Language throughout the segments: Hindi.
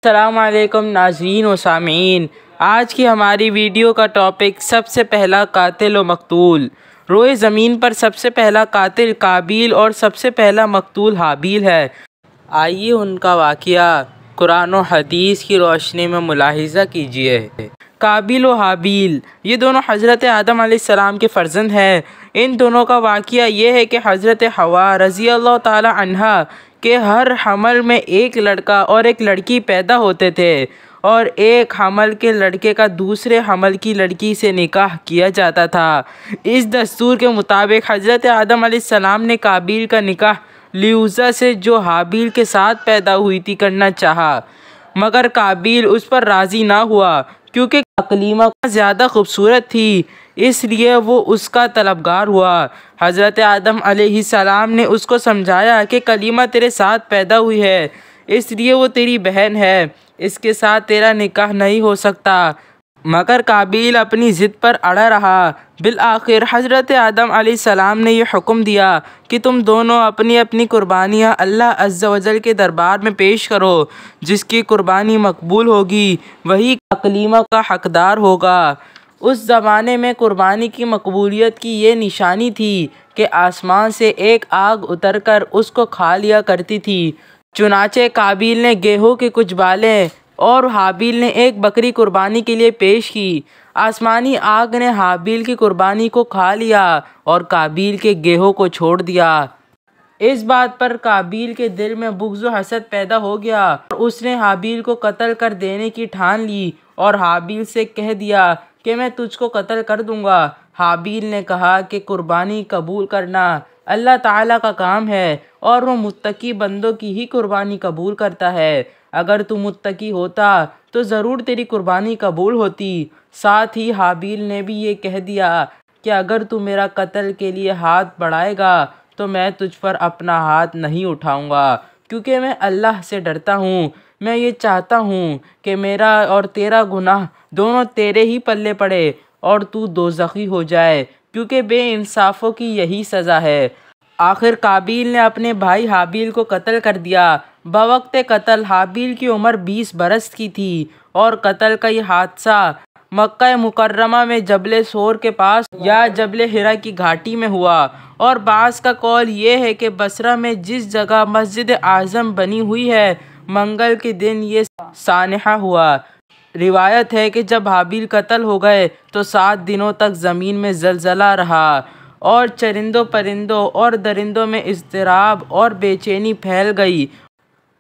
अस्सलामुअलैकुम नाज़रीन व सामीन। आज की हमारी वीडियो का टॉपिक सबसे पहला कातिल व मकतूल। रोए ज़मीन पर सबसे पहला कातिल काबिल और सबसे पहला मकतूल हाबिल है। आइए उनका वाक़या कुरान और हदीस की रोशनी में मुलाहिज़ा कीजिए। काबिल व हाबिल ये दोनों हज़रत आदम अलैहिस्सलाम के फ़र्जंद हैं। इन दोनों का वाक़या ये है कि हज़रत हवा रज़ी अल्लाह ताला अन्हा के हर हमल में एक लड़का और एक लड़की पैदा होते थे और एक हमल के लड़के का दूसरे हमल की लड़की से निकाह किया जाता था। इस दस्तूर के मुताबिक हज़रत आदम अलैहिस्सलाम ने काबिल का निकाह लिउज़ा से जो हाबिल के साथ पैदा हुई थी करना चाहा, मगर काबिल उस पर राज़ी ना हुआ क्योंकि अकलीमा ज़्यादा खूबसूरत थी, इसलिए वो उसका तलबगार हुआ। हज़रत आदम अलैहिस्सलाम ने उसको समझाया कि कलीमा तेरे साथ पैदा हुई है, इसलिए वो तेरी बहन है, इसके साथ तेरा निकाह नहीं हो सकता। मगर काबिल अपनी ज़िद पर अड़ा रहा। बिल आखिर हज़रत आदम अलैहिस्सलाम ने यह हुक्म दिया कि तुम दोनों अपनी अपनी कुर्बानियाँ अल्लाह अज़्ज़ा वजल के दरबार में पेश करो। जिसकी कुर्बानी मकबूल होगी वही अकलीमा का हकदार होगा। उस ज़माने में कुर्बानी की मकबूलियत की ये निशानी थी कि आसमान से एक आग उतरकर उसको खा लिया करती थी। चुनाचे काबिल ने गेहूं के कुछ बालें और हाबिल ने एक बकरी कुर्बानी के लिए पेश की। आसमानी आग ने हाबिल की कुर्बानी को खा लिया और काबिल के गेहूं को छोड़ दिया। इस बात पर काबिल के दिल में बुग़्ज़ व हसद पैदा हो गया और उसने हाबिल को कत्ल कर देने की ठान ली और हाबिल से कह दिया कि मैं तुझको कत्ल कर दूंगा। हाबिल ने कहा कि कुर्बानी कबूल करना अल्लाह ताला का काम है और वो मुत्तकी बंदों की ही कुर्बानी कबूल करता है। अगर तू मुत्तकी होता तो ज़रूर तेरी कुर्बानी कबूल होती। साथ ही हाबिल ने भी ये कह दिया कि अगर तू मेरा कत्ल के लिए हाथ बढ़ाएगा तो मैं तुझ पर अपना हाथ नहीं उठाऊंगा, क्योंकि मैं अल्लाह से डरता हूँ। मैं ये चाहता हूँ कि मेरा और तेरा गुनाह दोनों तेरे ही पल्ले पड़े और तू दोज़खी हो जाए, क्योंकि बेइंसाफ़ों की यही सज़ा है। आखिर काबिल ने अपने भाई हाबिल को कत्ल कर दिया। बवक्त कत्ल हाबिल की उम्र 20 बरस की थी और कत्ल का ये हादसा मक्का मुकर्रमा में जबल सोर के पास या जबल हिरा की घाटी में हुआ। और बास का कौल ये है कि बसरा में जिस जगह मस्जिद आज़म बनी हुई है, मंगल के दिन ये सानहा हुआ। रिवायत है कि जब हाबिल कत्ल हो गए तो 7 दिनों तक ज़मीन में ज़लज़ला रहा और चरिंदों परिंदों और दरिंदों में इज़्तिराब और बेचैनी फैल गई।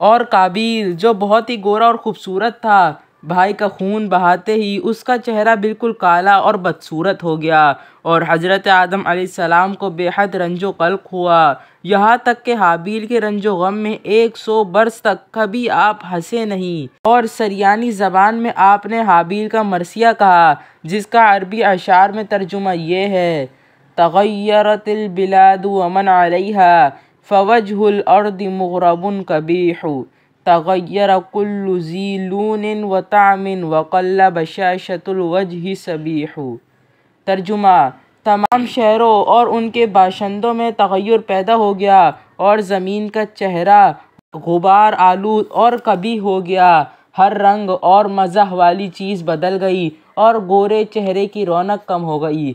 और काबिल जो बहुत ही गोरा और ख़ूबसूरत था, भाई का खून बहाते ही उसका चेहरा बिल्कुल काला और बदसूरत हो गया और हज़रत आदम अलैहिस्सलाम को बेहद रंजो क़ल्क़ हुआ। यहाँ तक कि हाबिल के रंजो गम में 100 बरस तक कभी आप हंसे नहीं। और सरियानी ज़बान में आपने हाबिल का मरसिया कहा, जिसका अरबी अशार में तर्जुमा ये है, तग़य्यरतिल बिलादु व मन अलैहा फ़वज्हुल अर्दि मुग़रबुन कबीहु तग़य्यर कुल्लु ज़ी लूनिन व तामिन व क़ल्ल बशाशतुल वज्हि सबीहु। तर्जुमा, तमाम शहरों और उनके बाशिंदों में तग़य्युर पैदा हो गया और ज़मीन का चेहरा गुबार आलूद और कबीह हो गया। हर रंग और मज़ह वाली चीज़ बदल गई और गोरे चेहरे की रौनक कम हो गई।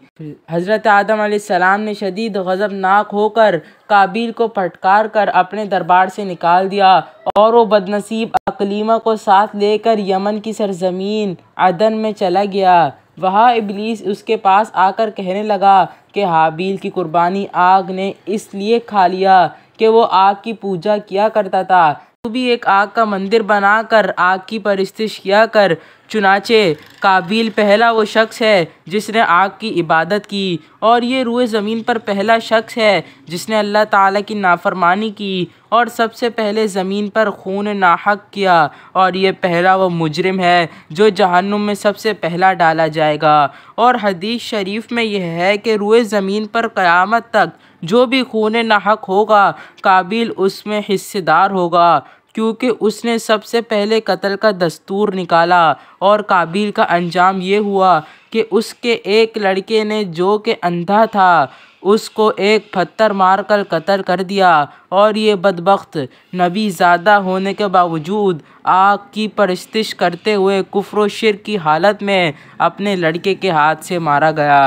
हज़रत आदम अलैहिस्सलाम ने शदीद गज़बनाक होकर काबिल को फटकार कर अपने दरबार से निकाल दिया और वो बदनसीब अकलीमा को साथ लेकर यमन की सरजमीन अदन में चला गया। वहाँ इब्लीस उसके पास आकर कहने लगा कि हाबिल की कुर्बानी आग ने इसलिए खा लिया कि वो आग की पूजा किया करता था, तू भी एक आग का मंदिर बनाकर आग की परस्तिश किया कर। चुनाचे काबिल पहला वो शख्स है जिसने आग की इबादत की और ये रूए ज़मीन पर पहला शख्स है जिसने अल्लाह ताला की नाफरमानी की और सबसे पहले ज़मीन पर खून नाहक किया और ये पहला वो मुजरिम है जो जहन्नुम में सबसे पहला डाला जाएगा। और हदीस शरीफ में यह है कि रूए ज़मीन पर क़यामत तक जो भी खून नाहक होगा काबिल उसमें हिस्सेदार होगा, क्योंकि उसने सबसे पहले कत्ल का दस्तूर निकाला। और काबिल का अंजाम ये हुआ कि उसके एक लड़के ने जो कि अंधा था उसको एक पत्थर मारकर कत्ल कर दिया। और ये बदबख्त नबी ज़्यादा होने के बावजूद आग की परस्तिश करते हुए कुफ्र व शिर्क की हालत में अपने लड़के के हाथ से मारा गया।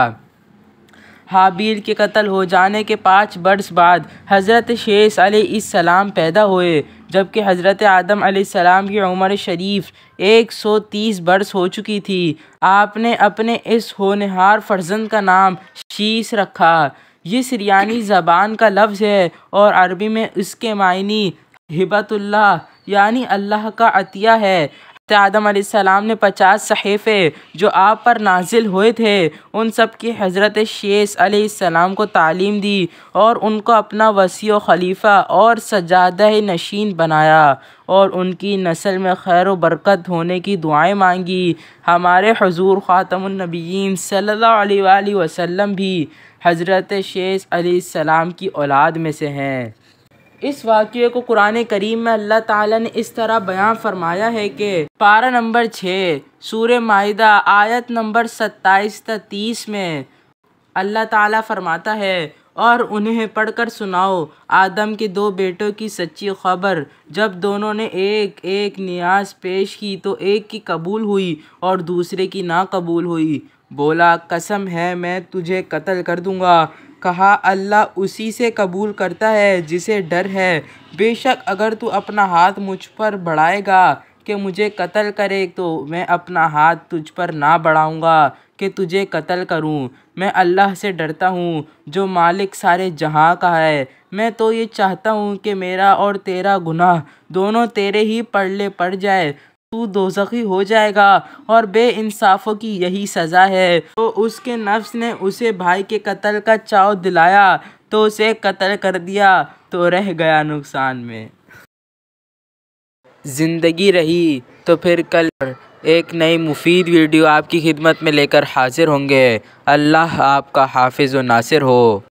हाबील के कत्ल हो जाने के 5 वर्ष बाद हज़रत शेष अलैहिस्सलाम पैदा हुए, जबकि हज़रत आदम अलैहिस्सलाम की उम्र शरीफ 130 वर्ष हो चुकी थी। आपने अपने इस होनहार फर्जंद का नाम शीश रखा। ये सिरियानी ज़बान का लफ्ज़ है और अरबी में इसके मायनी हिबतुल्लाह यानी अल्लाह का अतिया है। आदम अलैहिस्सलाम ने 50 सहीफ़े जो आप पर नाजिल हुए थे उन सब की हज़रत शेष अलैहिस्सलाम को तालीम दी और उनको अपना वसी व खलीफा और सजादा नशीन बनाया और उनकी नस्ल में खैर व बरकत होने की दुआएं मांगी। हमारे हुज़ूर ख़ातमुन नबिय्यीन सल्लल्लाहु अलैहि वसल्लम भी हज़रत शेष अलैहिस्सलाम की औलाद में से हैं। इस वाक़ये को कुरान करीम में अल्लाह ताला ने इस तरह बयान फरमाया है कि पारा नंबर 6 सूरह माइदा आयत नंबर 27-30 में अल्लाह ताला फरमाता है, और उन्हें पढ़कर सुनाओ आदम के 2 बेटों की सच्ची खबर। जब दोनों ने एक एक नियाज पेश की तो एक की कबूल हुई और दूसरे की ना कबूल हुई। बोला, कसम है मैं तुझे कत्ल कर दूंगा। कहा, अल्लाह उसी से कबूल करता है जिसे डर है। बेशक अगर तू अपना हाथ मुझ पर बढ़ाएगा कि मुझे कत्ल करे तो मैं अपना हाथ तुझ पर ना बढ़ाऊँगा कि तुझे कत्ल करूँ। मैं अल्लाह से डरता हूँ जो मालिक सारे जहाँ का है। मैं तो ये चाहता हूँ कि मेरा और तेरा गुनाह दोनों तेरे ही पल्ले पड़ जाए। तू दोज़खी हो जाएगा और बेइंसाफ़ों की यही सज़ा है। तो उसके नफ्स ने उसे भाई के कत्ल का चाव दिलाया तो उसे कत्ल कर दिया तो रह गया नुकसान में। ज़िंदगी रही तो फिर कल एक नई मुफीद वीडियो आपकी खिदमत में लेकर हाजिर होंगे। अल्लाह आपका हाफिज़ व नासिर हो।